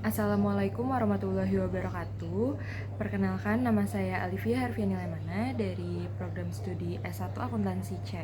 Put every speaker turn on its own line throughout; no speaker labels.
Assalamualaikum warahmatullahi wabarakatuh. Perkenalkan, nama saya Alivia Harfiani Lemana dari program studi S1 Akuntansi C.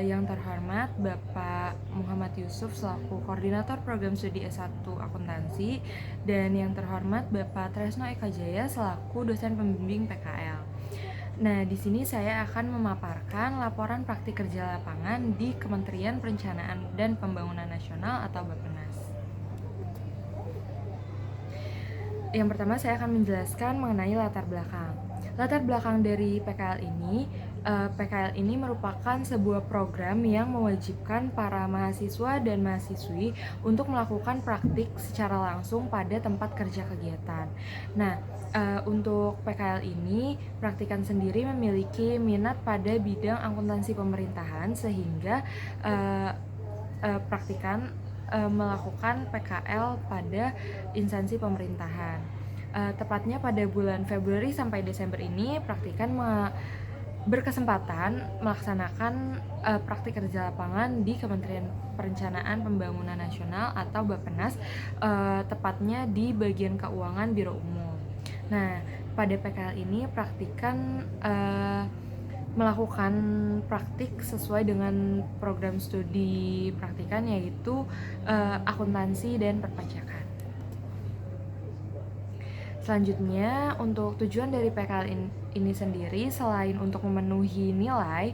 Yang terhormat Bapak Muhammad Yusuf selaku koordinator program studi S1 Akuntansi, dan yang terhormat Bapak Tresno Eka Jaya selaku dosen pembimbing PKL. Nah, di sini saya akan memaparkan laporan praktik kerja lapangan di Kementerian Perencanaan dan Pembangunan Nasional atau Bappenas. Yang pertama saya akan menjelaskan mengenai latar belakang. Latar belakang dari PKL ini merupakan sebuah program yang mewajibkan para mahasiswa dan mahasiswi untuk melakukan praktik secara langsung pada tempat kerja kegiatan. Nah, untuk PKL ini, praktikan sendiri memiliki minat pada bidang akuntansi pemerintahan sehingga praktikan melakukan PKL pada instansi pemerintahan. Tepatnya pada bulan Februari sampai Desember ini, praktikan berkesempatan melaksanakan praktik kerja lapangan di Kementerian Perencanaan Pembangunan Nasional atau Bappenas, tepatnya di bagian keuangan Biro Umum. Nah, pada PKL ini praktikan melakukan praktik sesuai dengan program studi praktikan, yaitu akuntansi dan perpajakan. Selanjutnya, untuk tujuan dari PKL ini sendiri, selain untuk memenuhi nilai,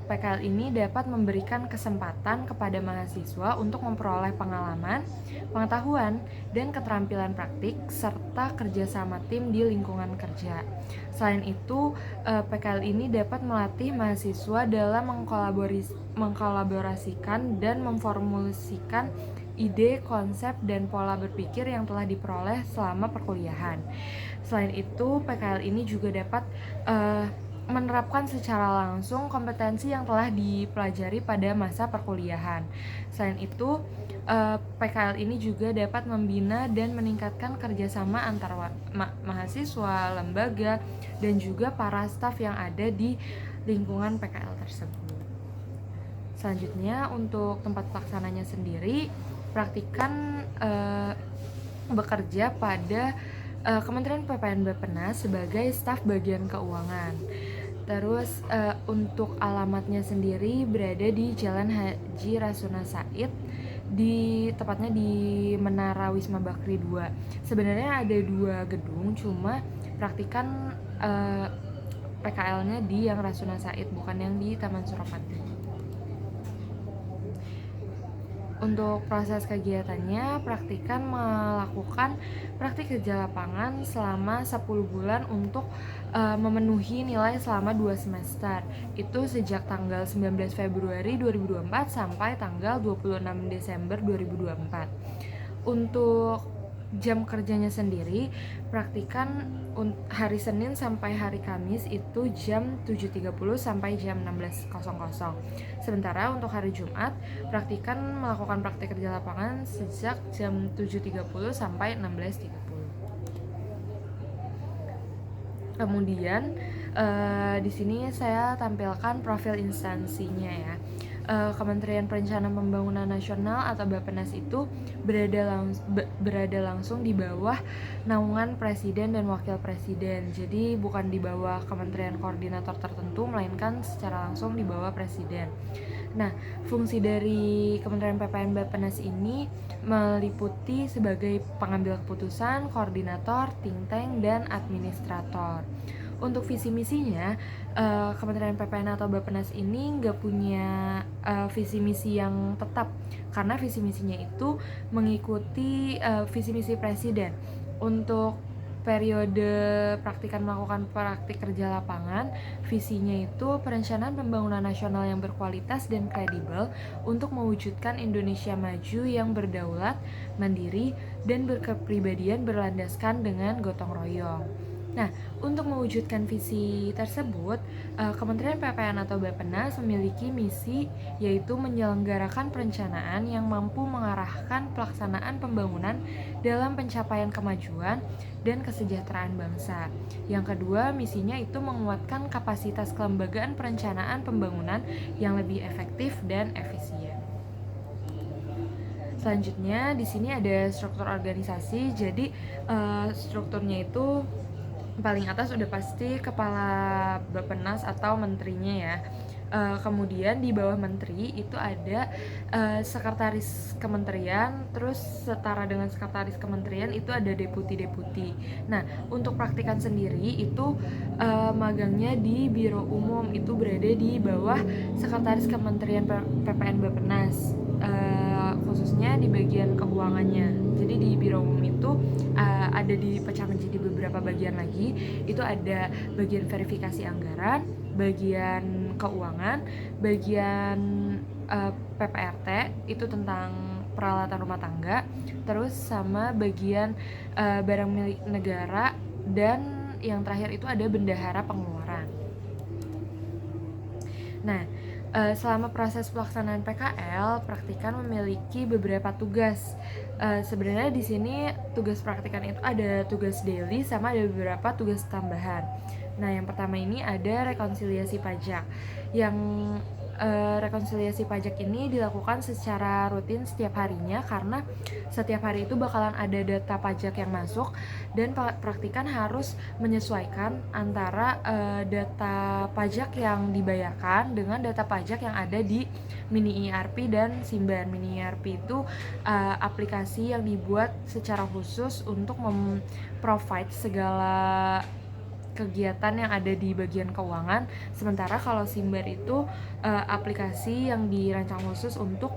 PKL ini dapat memberikan kesempatan kepada mahasiswa untuk memperoleh pengalaman, pengetahuan, dan keterampilan praktik, serta kerjasama tim di lingkungan kerja. Selain itu, PKL ini dapat melatih mahasiswa dalam mengkolaborasikan dan memformulasikan ide, konsep, dan pola berpikir yang telah diperoleh selama perkuliahan. Selain itu, PKL ini juga dapat menerapkan secara langsung kompetensi yang telah dipelajari pada masa perkuliahan. Selain itu, PKL ini juga dapat membina dan meningkatkan kerjasama antara mahasiswa, lembaga, dan juga para staf yang ada di lingkungan PKL tersebut. Selanjutnya, untuk tempat pelaksananya sendiri, praktikan bekerja pada Kementerian PPN Bappenas sebagai staf bagian keuangan. Terus untuk alamatnya sendiri berada di Jalan Haji Rasuna Said, tepatnya di Menara Wisma Bakri 2. Sebenarnya ada 2 gedung, cuma praktikan PKL-nya di yang Rasuna Said, bukan yang di Taman Suropati. Untuk proses kegiatannya, praktikan melakukan praktik kerja lapangan selama 10 bulan untuk memenuhi nilai selama 2 semester. Itu sejak tanggal 19 Februari 2024 sampai tanggal 26 Desember 2024. Untuk jam kerjanya sendiri, praktikan hari Senin sampai hari Kamis itu jam 7.30 sampai jam 16.00. Sementara untuk hari Jumat, praktikan melakukan praktik kerja lapangan sejak jam 7.30 sampai 16.30. Kemudian di sini saya tampilkan profil instansinya ya. Kementerian Perencanaan Pembangunan Nasional atau Bappenas itu berada langsung di bawah naungan Presiden dan Wakil Presiden. Jadi bukan di bawah kementerian koordinator tertentu, melainkan secara langsung di bawah Presiden. Nah, fungsi dari Kementerian PPN Bappenas ini meliputi sebagai pengambil keputusan, koordinator, think tank, dan administrator. Untuk visi misinya, Kementerian PPN atau Bappenas ini nggak punya visi misi yang tetap, karena visi misinya itu mengikuti visi misi Presiden. Untuk periode praktikan melakukan praktik kerja lapangan, visinya itu perencanaan pembangunan nasional yang berkualitas dan kredibel untuk mewujudkan Indonesia maju yang berdaulat, mandiri, dan berkepribadian berlandaskan dengan gotong royong. Nah, untuk mewujudkan visi tersebut, Kementerian PPN atau Bappenas memiliki misi, yaitu menyelenggarakan perencanaan yang mampu mengarahkan pelaksanaan pembangunan dalam pencapaian kemajuan dan kesejahteraan bangsa. Yang kedua, misinya itu menguatkan kapasitas kelembagaan perencanaan pembangunan yang lebih efektif dan efisien. Selanjutnya di sini ada struktur organisasi. Jadi strukturnya itu paling atas udah pasti kepala Bappenas atau menterinya ya. Kemudian di bawah menteri itu ada sekretaris kementerian, terus setara dengan sekretaris kementerian itu ada deputi-deputi. Nah, untuk praktikan sendiri itu magangnya di Biro Umum, itu berada di bawah sekretaris kementerian PPN Bappenas, khususnya di bagian keuangannya. Jadi di Biro Umum itu ada dipecah menjadi beberapa bagian lagi. Itu ada bagian verifikasi anggaran, bagian keuangan, bagian PPRT itu tentang peralatan rumah tangga, terus sama bagian barang milik negara, dan yang terakhir itu ada bendahara pengeluaran. Nah, selama proses pelaksanaan PKL, praktikan memiliki beberapa tugas. Sebenarnya di sini tugas praktikan itu ada tugas daily sama ada beberapa tugas tambahan. Nah, yang pertama ini ada rekonsiliasi pajak. Yang rekonsiliasi pajak ini dilakukan secara rutin setiap harinya, karena setiap hari itu bakalan ada data pajak yang masuk, dan praktikan harus menyesuaikan antara data pajak yang dibayarkan dengan data pajak yang ada di Mini ERP dan Simban. Mini ERP itu aplikasi yang dibuat secara khusus untuk memprovide segala kegiatan yang ada di bagian keuangan, sementara kalau Simbar itu aplikasi yang dirancang khusus untuk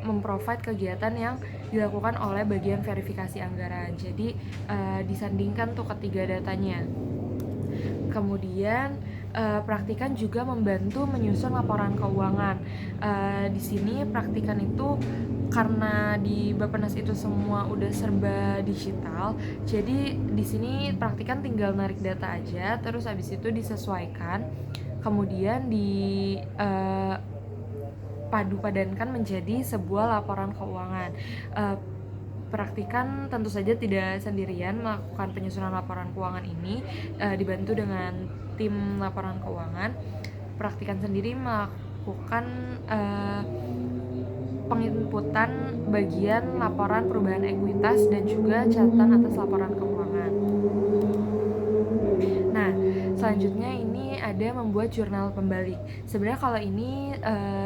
memprovide kegiatan yang dilakukan oleh bagian verifikasi anggaran. Jadi disandingkan tuh ketiga datanya. Kemudian praktikan juga membantu menyusun laporan keuangan. Di sini praktikan itu karena di Bappenas itu semua udah serba digital, jadi di sini praktikan tinggal narik data aja, terus habis itu disesuaikan, kemudian di padu-padankan menjadi sebuah laporan keuangan. Praktikan tentu saja tidak sendirian melakukan penyusunan laporan keuangan ini, dibantu dengan tim laporan keuangan. Praktikan sendiri melakukan penginputan bagian laporan perubahan ekuitas dan juga catatan atas laporan keuangan. Nah, selanjutnya ini ada membuat jurnal pembalik. Sebenarnya kalau ini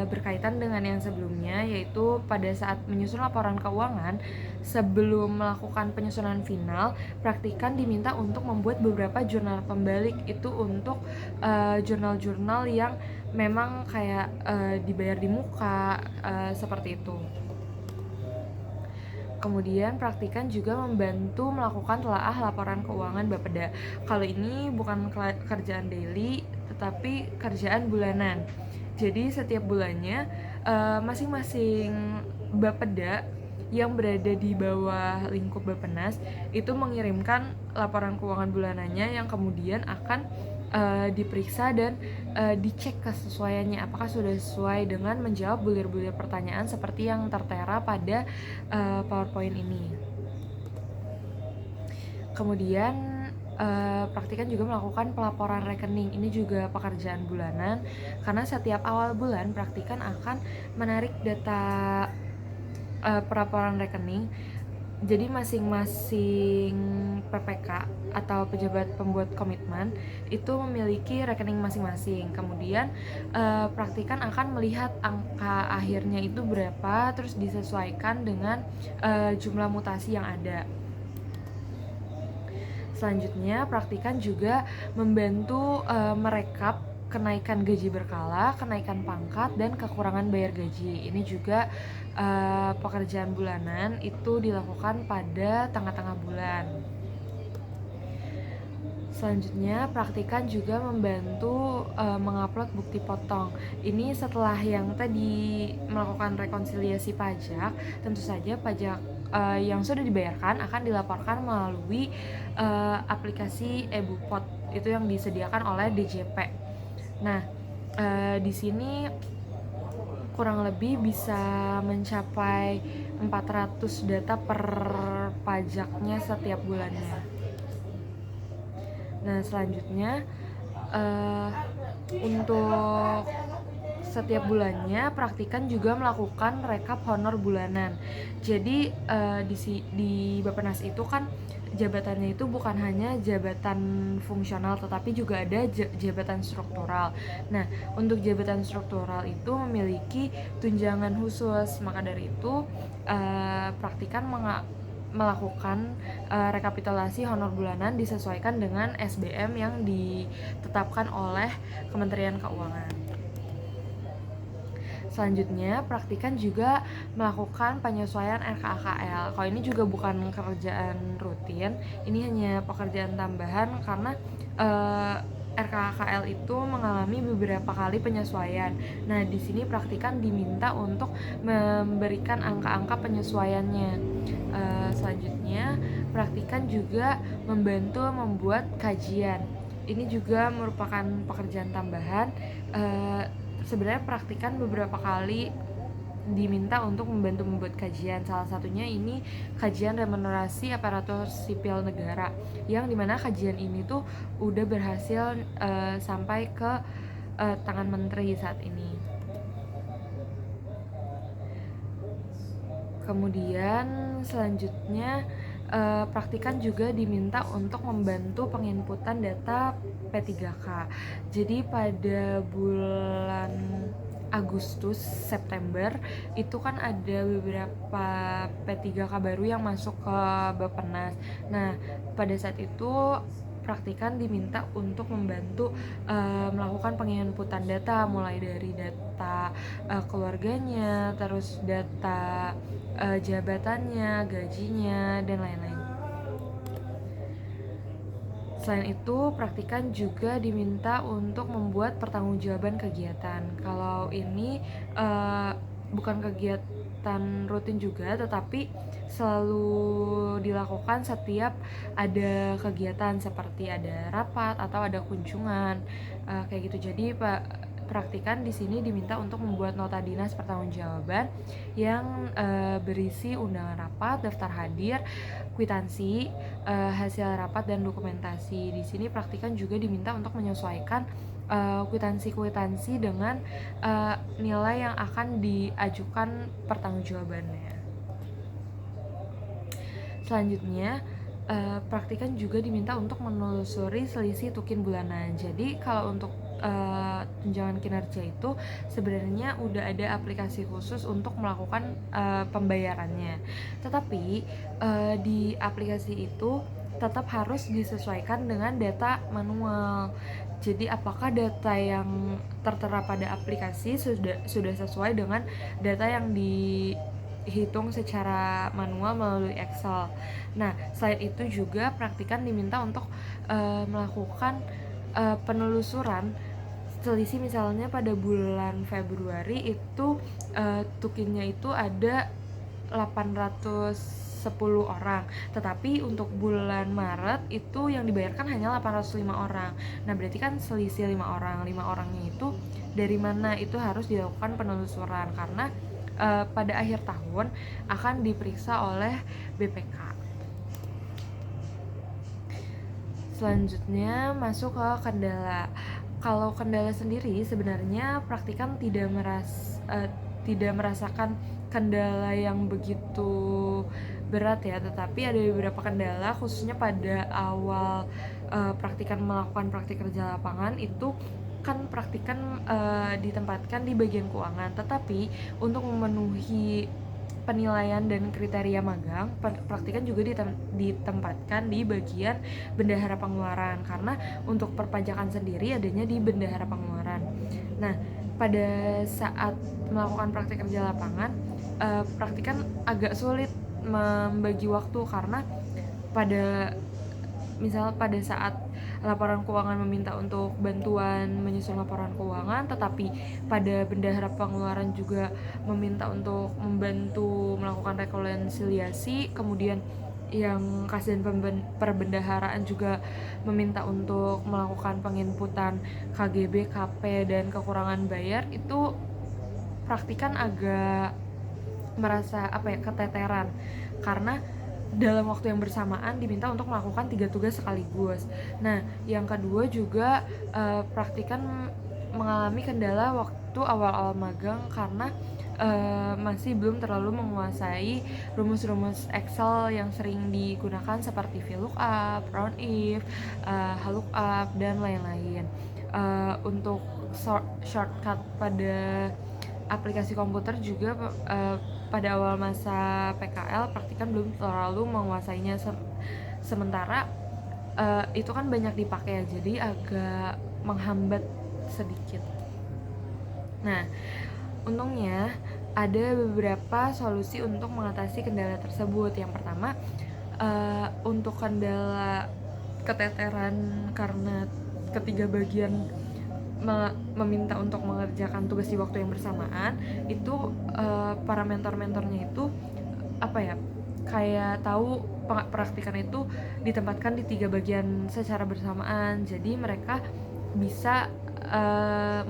berkaitan dengan yang sebelumnya, yaitu pada saat menyusun laporan keuangan, sebelum melakukan penyusunan final, praktikan diminta untuk membuat beberapa jurnal pembalik. Itu untuk jurnal-jurnal yang memang kayak dibayar di muka, seperti itu. Kemudian praktikan juga membantu melakukan telaah laporan keuangan Bapeda. Kalau ini bukan kerjaan daily, tetapi kerjaan bulanan. Jadi setiap bulannya masing-masing Bapeda yang berada di bawah lingkup Bappenas itu mengirimkan laporan keuangan bulanannya yang kemudian akan diperiksa dan dicek kesesuaiannya, apakah sudah sesuai dengan menjawab bulir-bulir pertanyaan seperti yang tertera pada PowerPoint ini. Kemudian praktikan juga melakukan pelaporan rekening. Ini juga pekerjaan bulanan, karena setiap awal bulan praktikan akan menarik data pelaporan rekening. Jadi masing-masing PPK atau pejabat pembuat komitmen itu memiliki rekening masing-masing. Kemudian praktikan akan melihat angka akhirnya itu berapa, terus disesuaikan dengan jumlah mutasi yang ada. Selanjutnya, praktikan juga membantu merekap kenaikan gaji berkala, kenaikan pangkat, dan kekurangan bayar gaji. Ini juga pekerjaan bulanan, itu dilakukan pada tengah-tengah bulan. Selanjutnya, praktikan juga membantu mengupload bukti potong. Ini setelah yang tadi melakukan rekonsiliasi pajak, tentu saja pajak yang sudah dibayarkan akan dilaporkan melalui aplikasi e-Bupot, itu yang disediakan oleh DJP. Nah, di sini kurang lebih bisa mencapai 400 data per pajaknya setiap bulannya. Nah, selanjutnya untuk setiap bulannya praktikan juga melakukan rekap honor bulanan. Jadi di Bappenas itu kan jabatannya itu bukan hanya jabatan fungsional tetapi juga ada jabatan struktural. Nah, untuk jabatan struktural itu memiliki tunjangan khusus. Maka dari itu praktikan melakukan rekapitulasi honor bulanan disesuaikan dengan SBM yang ditetapkan oleh Kementerian Keuangan. Selanjutnya, praktikan juga melakukan penyesuaian RKKL. Kalau ini juga bukan kerjaan rutin, ini hanya pekerjaan tambahan karena RKKL itu mengalami beberapa kali penyesuaian. Nah, di sini praktikan diminta untuk memberikan angka-angka penyesuaiannya. Selanjutnya, praktikan juga membantu membuat kajian. Ini juga merupakan pekerjaan tambahan. Sebenarnya praktikan beberapa kali diminta untuk membantu membuat kajian. Salah satunya ini kajian remunerasi aparatur sipil negara, yang dimana kajian ini tuh udah berhasil sampai ke tangan menteri saat ini. Kemudian selanjutnya praktikan juga diminta untuk membantu penginputan data P3K. Jadi pada bulan Agustus, September itu kan ada beberapa P3K baru yang masuk ke Bappenas. Nah, pada saat itu praktikan diminta untuk membantu melakukan penginputan data, mulai dari data keluarganya, terus data jabatannya, gajinya, dan lain-lain. Selain itu, praktikan juga diminta untuk membuat pertanggungjawaban kegiatan. Kalau ini bukan kegiatan rutin juga, tetapi selalu dilakukan setiap ada kegiatan seperti ada rapat atau ada kunjungan, kayak gitu. Jadi praktikan di sini diminta untuk membuat nota dinas pertanggungjawaban yang berisi undangan rapat, daftar hadir, kwitansi, hasil rapat, dan dokumentasi. Di sini praktikan juga diminta untuk menyesuaikan kwitansi dengan nilai yang akan diajukan pertanggungjawabannya. Selanjutnya, praktikan juga diminta untuk menelusuri selisih tukin bulanan. Jadi kalau untuk tunjangan kinerja itu sebenarnya udah ada aplikasi khusus untuk melakukan pembayarannya. Tetapi di aplikasi itu tetap harus disesuaikan dengan data manual. Jadi apakah data yang tertera pada aplikasi sudah sesuai dengan data yang dihitung secara manual melalui Excel. Nah, selain itu juga praktikan diminta untuk melakukan penelusuran selisih. Misalnya pada bulan Februari itu tukinnya itu ada 810 orang, tetapi untuk bulan Maret itu yang dibayarkan hanya 805 orang. Nah, berarti kan selisih 5 orang. 5 orangnya itu dari mana, itu harus dilakukan penelusuran karena pada akhir tahun akan diperiksa oleh BPK. Selanjutnya masuk ke kendala. Kalau kendala sendiri sebenarnya praktikan tidak merasakan kendala yang begitu berat ya, tetapi ada beberapa kendala khususnya pada awal praktikan melakukan praktik kerja lapangan itu kan praktikan ditempatkan di bagian keuangan, tetapi untuk memenuhi penilaian dan kriteria magang, praktikan juga ditempatkan di bagian bendahara pengeluaran, karena untuk perpajakan sendiri adanya di bendahara pengeluaran. Nah, pada saat melakukan praktik kerja lapangan, praktikan agak sulit membagi waktu karena pada saat laporan keuangan meminta untuk bantuan menyusun laporan keuangan, tetapi pada bendahara pengeluaran juga meminta untuk membantu melakukan rekonsiliasi, kemudian yang kas dan perbendaharaan juga meminta untuk melakukan penginputan KGB, KP, dan kekurangan bayar, itu praktikan agak merasa keteteran karena dalam waktu yang bersamaan diminta untuk melakukan 3 tugas sekaligus. Nah, yang kedua juga praktikan mengalami kendala waktu awal-awal magang karena masih belum terlalu menguasai rumus-rumus Excel yang sering digunakan seperti VLOOKUP, ROUNDIF, HLOOKUP, dan lain-lain. Untuk shortcut pada aplikasi komputer juga pada awal masa PKL praktikan belum terlalu menguasainya, sementara itu kan banyak dipakai ya, jadi agak menghambat sedikit. Nah, untungnya ada beberapa solusi untuk mengatasi kendala tersebut. Yang pertama, untuk kendala keteteran karena ketiga bagian meminta untuk mengerjakan tugas di waktu yang bersamaan, itu para mentor-mentornya itu apa ya, kayak tahu praktikan itu ditempatkan di 3 bagian secara bersamaan, jadi mereka bisa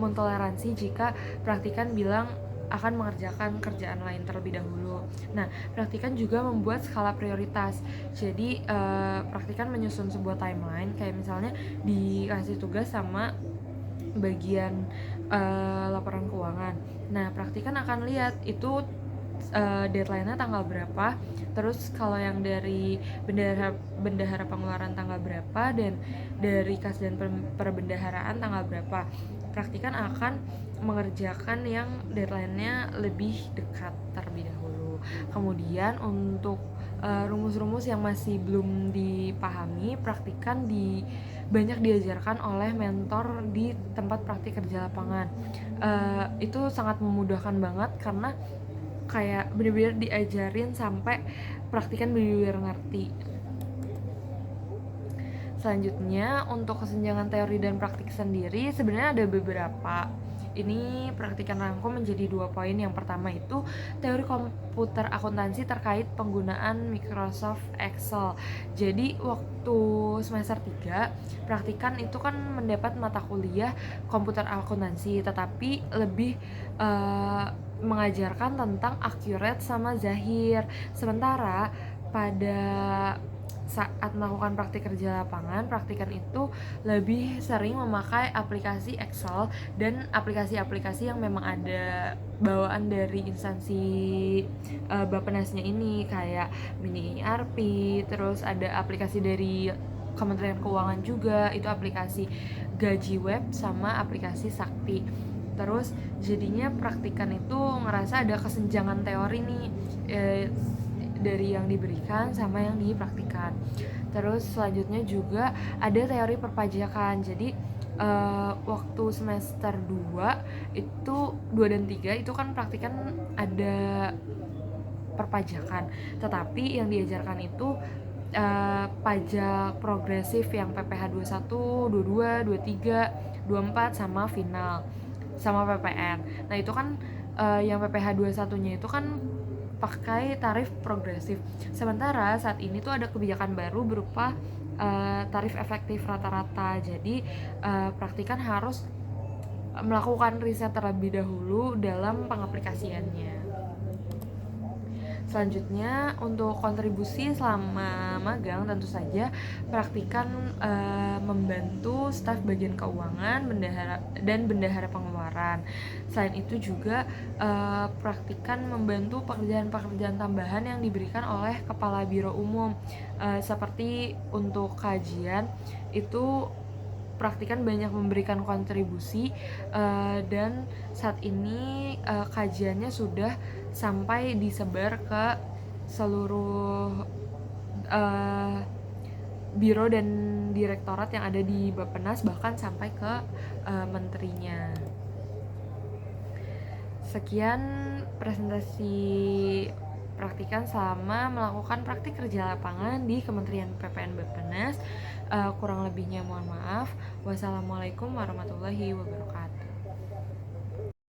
mentoleransi jika praktikan bilang akan mengerjakan kerjaan lain terlebih dahulu. Nah, praktikan juga membuat skala prioritas. Jadi praktikan menyusun sebuah timeline, kayak misalnya dikasih tugas sama bagian laporan keuangan. Nah, praktikan akan lihat itu deadline-nya tanggal berapa, terus kalau yang dari bendahara pengeluaran tanggal berapa, dan dari kas dan perbendaharaan tanggal berapa. Praktikan akan mengerjakan yang deadline-nya lebih dekat terlebih dahulu. Kemudian untuk rumus-rumus yang masih belum dipahami, praktikan banyak diajarkan oleh mentor di tempat praktik kerja lapangan. Itu sangat memudahkan banget karena kayak bener-bener diajarin sampai praktikan bener-bener ngerti. Selanjutnya, untuk kesenjangan teori dan praktik sendiri sebenarnya ada beberapa. Ini praktikan rangkum menjadi 2 poin. Yang pertama itu teori komputer akuntansi terkait penggunaan Microsoft Excel. Jadi waktu semester 3, praktikan itu kan mendapat mata kuliah komputer akuntansi, tetapi lebih mengajarkan tentang accurate sama zahir. Sementara pada saat melakukan praktik kerja lapangan, praktikan itu lebih sering memakai aplikasi Excel dan aplikasi-aplikasi yang memang ada bawaan dari instansi Bappenasnya ini, kayak mini ERP, terus ada aplikasi dari Kementerian Keuangan juga, itu aplikasi gaji web sama aplikasi Sakti. Terus jadinya praktikan itu ngerasa ada kesenjangan teori nih, dari yang diberikan sama yang dipraktikan. Terus selanjutnya juga ada teori perpajakan. Jadi waktu semester 2 itu 2 dan 3 itu kan praktikan ada perpajakan, tetapi yang diajarkan itu pajak progresif yang PPh 21, 22, 23, 24 sama final sama PPN. Nah, itu kan yang PPh 21-nya itu kan pakai tarif progresif. Sementara saat ini tuh ada kebijakan baru berupa tarif efektif rata-rata. Jadi praktikan harus melakukan riset terlebih dahulu dalam pengaplikasiannya. Selanjutnya, untuk kontribusi selama magang, tentu saja praktikan membantu staf bagian keuangan dan bendahara pengeluaran. Selain itu juga praktikan membantu pekerjaan-pekerjaan tambahan yang diberikan oleh kepala biro umum, seperti untuk kajian itu praktikan banyak memberikan kontribusi, dan saat ini kajiannya sudah sampai disebar ke seluruh biro dan direktorat yang ada di Bappenas, bahkan sampai ke menterinya. Sekian presentasi praktikan selama melakukan praktik kerja lapangan di Kementerian PPN Bappenas. Kurang lebihnya mohon maaf. Wassalamualaikum warahmatullahi wabarakatuh.